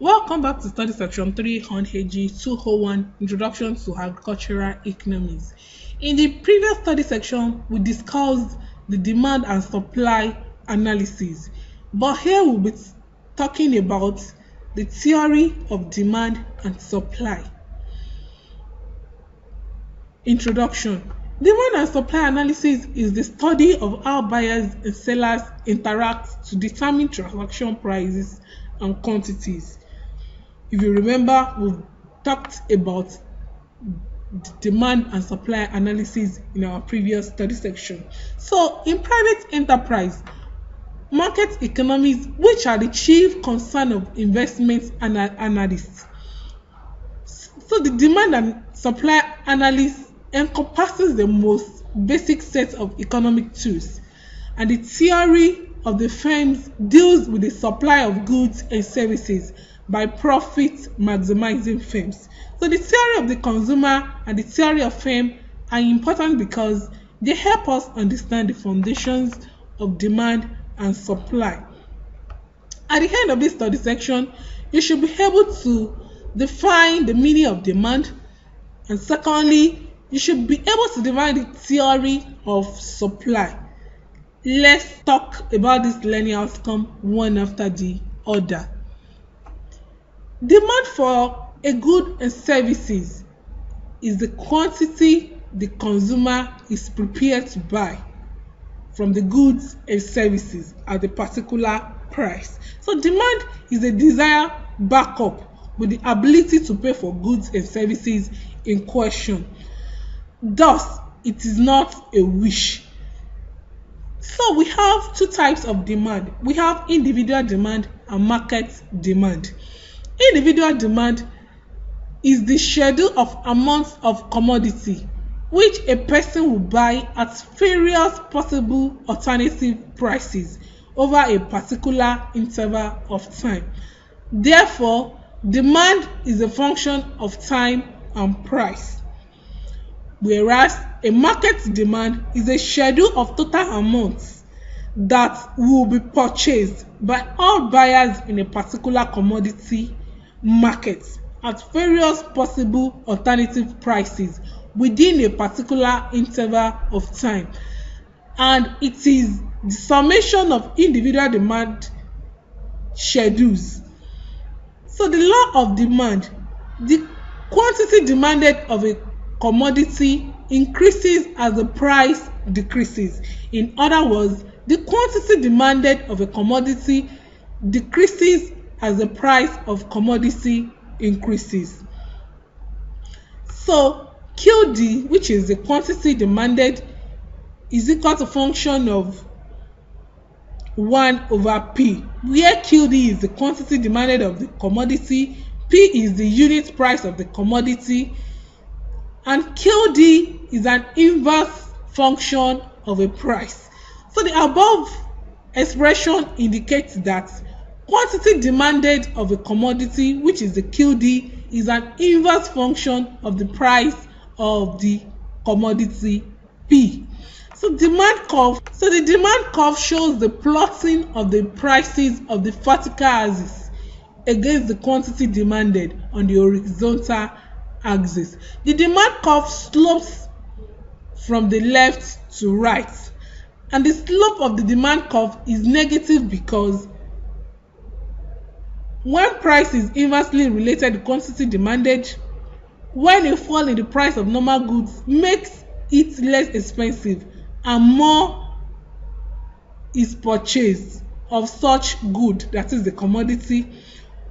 Welcome back to study section 3 on AG 201 Introduction to Agricultural Economics. In the previous study section, we discussed the demand and supply analysis, but here we'll be talking about the theory of demand and supply. Introduction. Demand and supply analysis is the study of how buyers and sellers interact to determine transaction prices and quantities. If you remember, we've talked about demand and supply analysis in our previous study section. So, in private enterprise, market economics, which are the chief concern of investment analysts. So, the demand and supply analysis encompasses the most basic set of economic tools, and the theory of the firms deals with the supply of goods and services by profit maximizing firms. So the theory of the consumer and the theory of firm are important because they help us understand the foundations of demand and supply. At the end of this study section, you should be able to define the meaning of demand, and secondly, you should be able to define the theory of supply. Let's talk about this learning outcome one after the other. Demand for a good and services is the quantity the consumer is prepared to buy from the goods and services at a particular price. So demand is a desire backed up with the ability to pay for goods and services in question. Thus, it is not a wish. So we have two types of demand. We have individual demand and market demand. Individual demand is the schedule of amounts of commodity which a person will buy at various possible alternative prices over a particular interval of time. Therefore, demand is a function of time and price, whereas a market demand is a schedule of total amounts that will be purchased by all buyers in a particular commodity market at various possible alternative prices within a particular interval of time, and it is the summation of individual demand schedules. So the law of demand: the quantity demanded of a commodity increases as the price decreases. In other words, the quantity demanded of a commodity decreases as the price of commodity increases. So QD, which is the quantity demanded, is equal to function of 1 over P, where QD is the quantity demanded of the commodity, P is the unit price of the commodity, and QD is an inverse function of a price. So the above expression indicates that quantity demanded of a commodity, which is the QD, is an inverse function of the price of the commodity P. So the demand curve shows the plotting of the prices of the vertical axis against the quantity demanded on the horizontal axis. The demand curve slopes from the left to right, and the slope of the demand curve is negative because when price is inversely related to quantity demanded, when a fall in the price of normal goods makes it less expensive and more is purchased of such good, that is the commodity,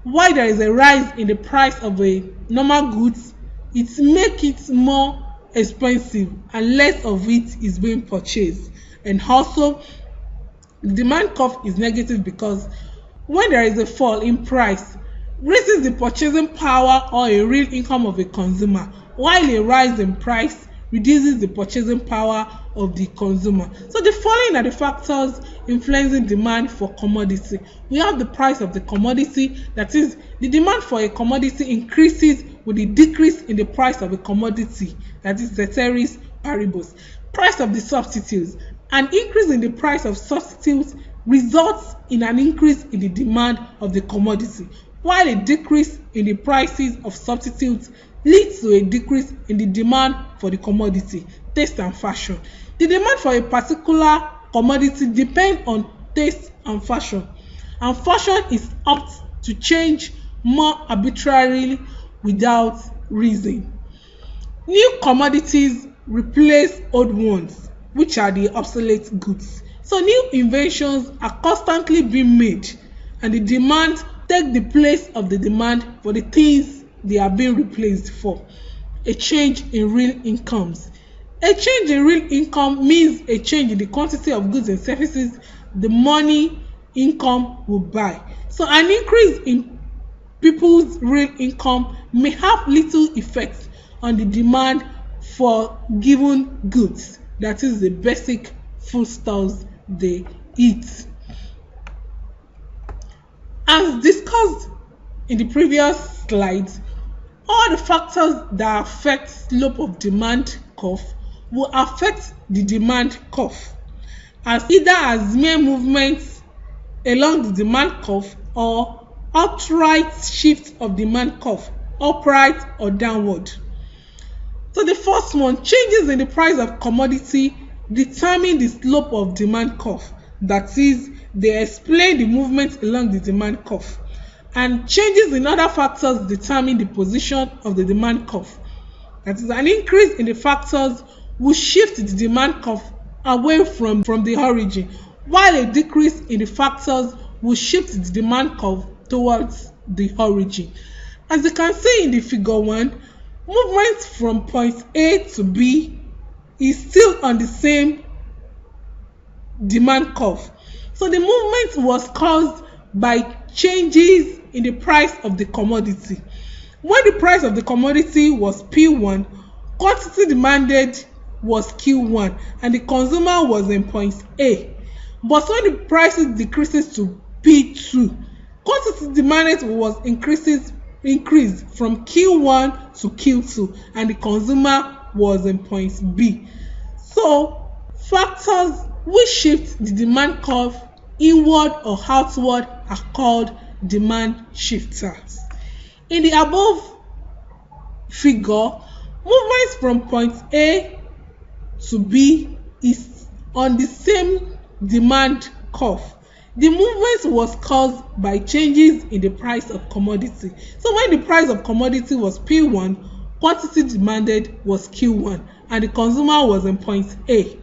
while there is a rise in the price of a normal goods, it makes it more expensive and less of it is being purchased. And also, the demand curve is negative because when there is a fall in price, raises the purchasing power or a real income of a consumer, while a rise in price reduces the purchasing power of the consumer. So the following are the factors influencing demand for commodity. We have the price of the commodity, that is, the demand for a commodity increases with the decrease in the price of a commodity, that is ceteris paribus. Price of the substitutes: an increase in the price of substitutes results in an increase in the demand of the commodity. while a decrease in the prices of substitutes leads to a decrease in the demand for the commodity. Taste and fashion. The demand for a particular commodity depends on taste and fashion is apt to change more arbitrarily without reason. New commodities replace old ones, which are the obsolete goods. So new inventions are constantly being made, and the demand take the place of the demand for the things they are being replaced for. A change in real incomes. A change in real income means a change in the quantity of goods and services the money income will buy. So an increase in people's real income may have little effect on the demand for given goods, that is the basic foodstuffs they eat. As discussed in the previous slides, all the factors that affect slope of demand curve will affect the demand curve as mere movements along the demand curve or outright shift of demand curve, upright or downward. So the first one, changes in the price of commodity determine the slope of demand curve. That is, they explain the movement along the demand curve. And changes in other factors determine the position of the demand curve. That is, an increase in the factors will shift the demand curve away from the origin, while a decrease in the factors will shift the demand curve towards the origin. As you can see in the figure 1, movement from point A to B is still on the same demand curve. So the movement was caused by changes in the price of the commodity. When the price of the commodity was P1, quantity demanded was Q1 and the consumer was in point A. But when the prices decreases to P2, quantity demanded was increased from Q1 to Q2 and the consumer was in point B. So factors which shift the demand curve inward or outward are called demand shifters. In the above figure, movement from point A to B is on the same demand curve. The movement was caused by changes in the price of commodity. So when the price of commodity was P1, quantity demanded was Q1 and the consumer was in point A.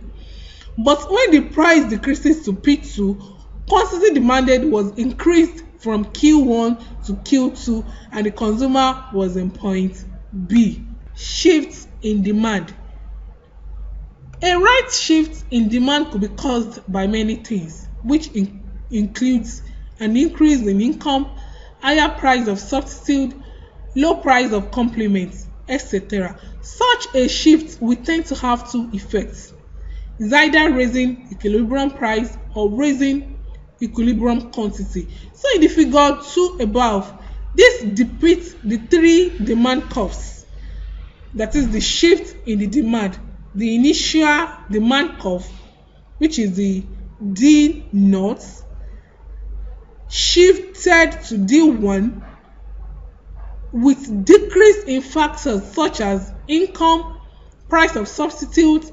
But when the price decreases to P2, quantity demanded was increased from Q1 to Q2 and the consumer was in point B. Shifts in demand. A right shift in demand could be caused by many things, which includes an increase in income, higher price of substitute, low price of complements, etc. Such a shift will tend to have two effects. It's either raising equilibrium price or raising equilibrium quantity. So in the figure 2 above, this depicts the three demand curves. That is the shift in the demand. The initial demand curve, which is the D0, shifted to D1 with decrease in factors such as income, price of substitute,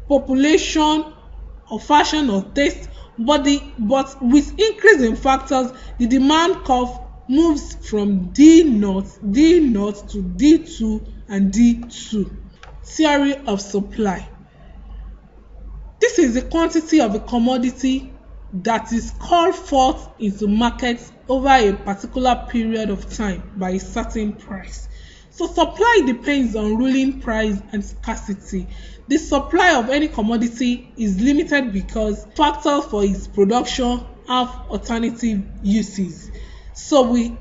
population or fashion or taste, but with increase in factors, the demand curve moves from D0 to D2 and D2. Theory of supply. This is the quantity of a commodity that is called forth into markets over a particular period of time by a certain price. So supply depends on ruling price and scarcity. The supply of any commodity is limited because factors for its production have alternative uses. So we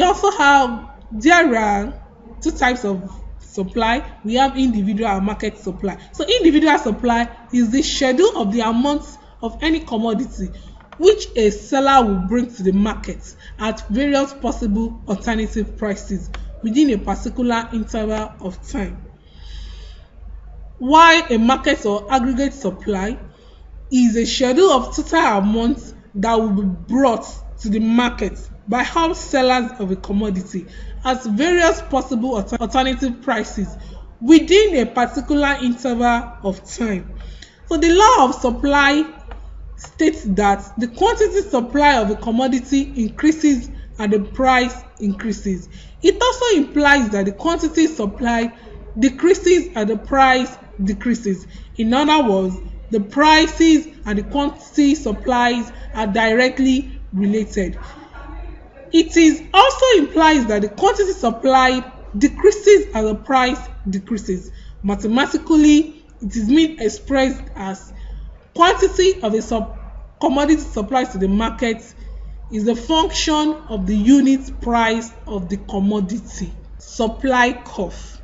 also have, there are two types of supply. We have individual and market supply. So individual supply is the schedule of the amounts of any commodity which a seller will bring to the market at various possible alternative prices within a particular interval of time. While a market or aggregate supply is a schedule of total amounts that will be brought to the market by all sellers of a commodity at various possible alternative prices within a particular interval of time. So the law of supply states that the quantity supply of a commodity increases and the price increases. It also implies that the quantity supplied decreases and the price decreases. In other words, the prices and the quantity supplies are directly related. It is also implies that the quantity supplied decreases and the price decreases. Mathematically, it is being expressed as quantity of a commodity supplied to the market is the function of the unit price of the commodity. Supply curve.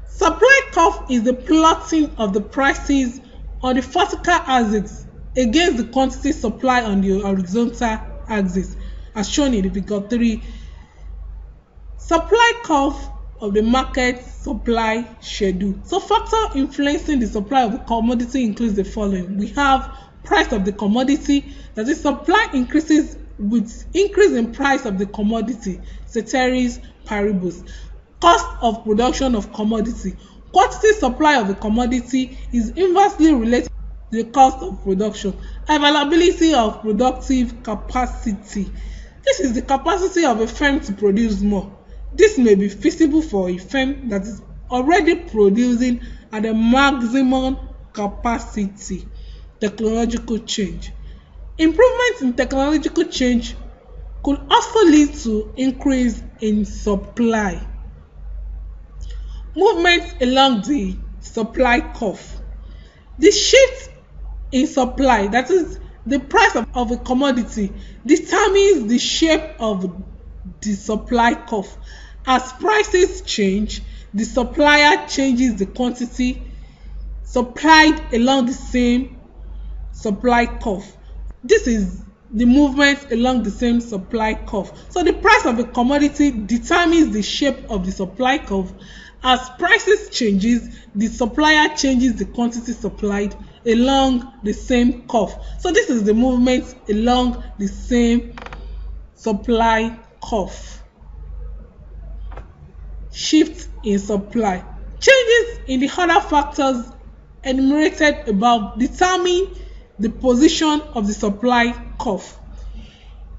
Supply curve is the plotting of the prices on the vertical axis against the quantity supply on the horizontal axis, as shown in the figure 3. Supply curve of the market supply schedule. So factors influencing the supply of the commodity includes the following. We have price of the commodity, that is, supply increases with increase in price of the commodity, ceteris paribus. Cost of production of commodity. Quantity supply of a commodity is inversely related to the cost of production. Availability of productive capacity. This is the capacity of a firm to produce more. This may be feasible for a firm that is already producing at the maximum capacity. Technological change. Improvements in technological change could also lead to increase in supply. Movements along the supply curve. The shift in supply, that is the price of a commodity, determines the shape of the supply curve. As prices change, the supplier changes the quantity supplied along the same supply curve. This is the movement along the same supply curve. So the price of a commodity determines the shape of the supply curve. As prices changes, the supplier changes the quantity supplied along the same curve. So this is the movement along the same supply curve. Shift in supply. Changes in the other factors enumerated above determine the position of the supply curve.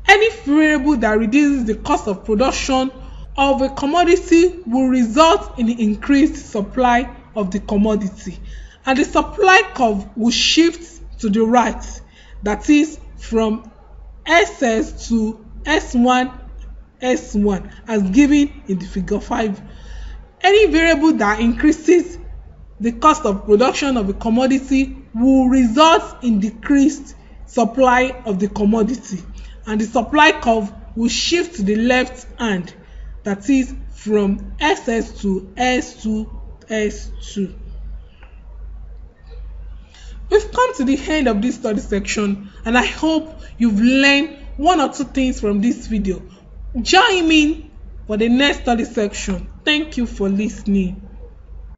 Any variable that reduces the cost of production of a commodity will result in the increased supply of the commodity, and the supply curve will shift to the right, that is from SS to S1 S1 as given in the figure 5. Any variable that increases the cost of production of a commodity will result in decreased supply of the commodity, and the supply curve will shift to the left hand, that is from SS to S2 S2. We've come to the end of this study section, and I hope you've learned one or two things from this video. Join me for the next study section. Thank you for listening.